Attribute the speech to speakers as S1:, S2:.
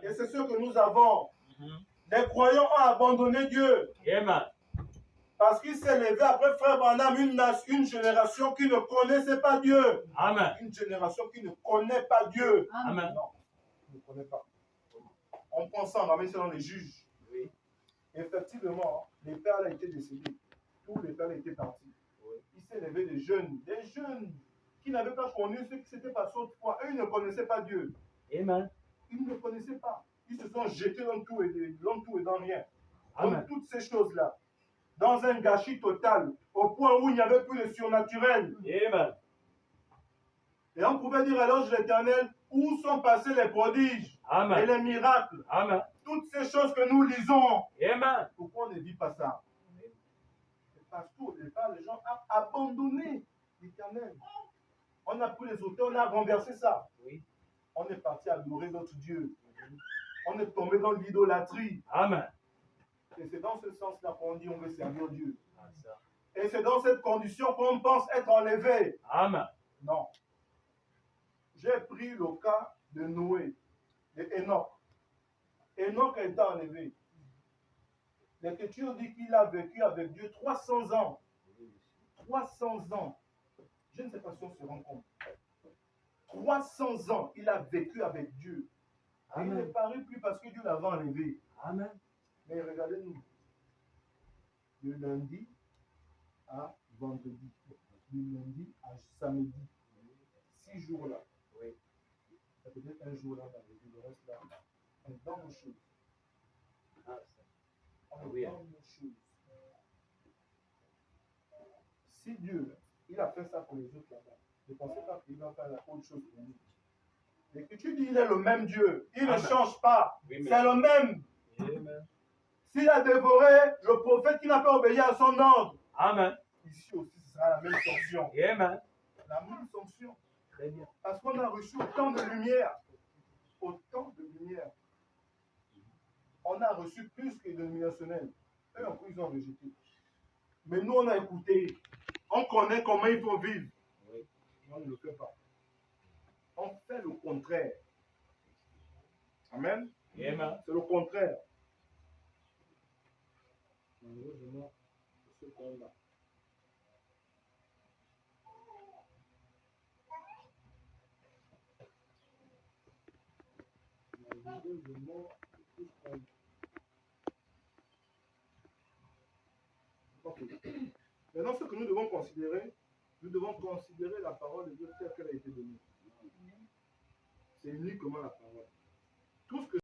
S1: Et c'est ce que nous avons. Les croyants ont abandonné Dieu.
S2: Amen.
S1: Parce qu'il s'est levé après Frère Branham, une génération qui ne connaissait pas Dieu.
S2: Amen.
S1: Une génération qui ne connaît pas Dieu.
S2: Amen.
S1: Non, qui ne connaît pas. On pense ça, on va mettre ça dans les juges.
S2: Oui.
S1: Effectivement, les pères là étaient décédés. Tous les pères étaient partis.
S2: Oui.
S1: Il s'est levé des jeunes qui n'avaient pas connu ce qui s'était passé autrefois. Eux, ils ne connaissaient pas Dieu.
S2: Amen.
S1: Ils ne connaissaient pas. Ils se sont jetés dans tout et dans rien.
S2: Amen.
S1: Dans toutes ces choses-là. Dans un gâchis total, au point où il n'y avait plus de surnaturel.
S2: Amen.
S1: Et on pouvait dire à l'ange de l'Éternel, où sont passés les prodiges
S2: Amen.
S1: et les miracles,
S2: Amen.
S1: toutes ces choses que nous lisons.
S2: Amen.
S1: Pourquoi on ne vit pas ça? C'est parce qu'au départ, les gens ont abandonné l'Éternel. On a pris les auteurs, on a renversé ça.
S2: Oui.
S1: On est parti adorer notre Dieu. On est tombé dans l'idolâtrie.
S2: Amen.
S1: Et c'est dans ce sens-là qu'on dit on veut servir Dieu.
S2: Ah, ça.
S1: Et c'est dans cette condition qu'on pense être enlevé.
S2: Amen.
S1: Non. J'ai pris le cas de Noé, de Enoch. Enoch a été enlevé. L'Écriture dit qu'il a vécu avec Dieu 300 ans. 300 ans. Je ne sais pas si on se rend compte. 300 ans, il a vécu avec Dieu. Et il n'est paru plus parce que Dieu l'avait enlevé.
S2: Amen.
S1: Mais regardez-nous. De lundi à vendredi. Du lundi à samedi. 6 jours là.
S2: Oui.
S1: Ça peut être un jour là, le reste là. On est dans nos choses.
S2: Ah, ça.
S1: On est
S2: Oui.
S1: dans nos choses. Si Dieu, il a fait ça pour les autres là-bas, ne pensez pas qu'il va faire autre chose pour nous. L'Écriture dit qu'il est le même Dieu. Il ne change pas.
S2: Oui, mais...
S1: C'est le même.
S2: Amen.
S1: S'il a dévoré le prophète qui n'a pas obéi à son ordre,
S2: Amen.
S1: ici aussi ce sera la même sanction.
S2: Amen.
S1: La même sanction.
S2: Très bien.
S1: Parce qu'on a reçu autant de lumière. Autant de lumière. On a reçu plus que dénominationnel. Eux, en plus, ils ont rejeté. Mais nous, on a écouté. On connaît comment il faut vivre.
S2: Oui.
S1: On ne le fait pas. On fait le contraire. Amen.
S2: Amen.
S1: C'est le contraire. Malheureusement, c'est ce qu'on a. Malheureusement, c'est ce qu'on a. Ok. Maintenant, ce que nous devons considérer la parole de Dieu telle qu'elle a été donnée. C'est uniquement la parole. Tout ce que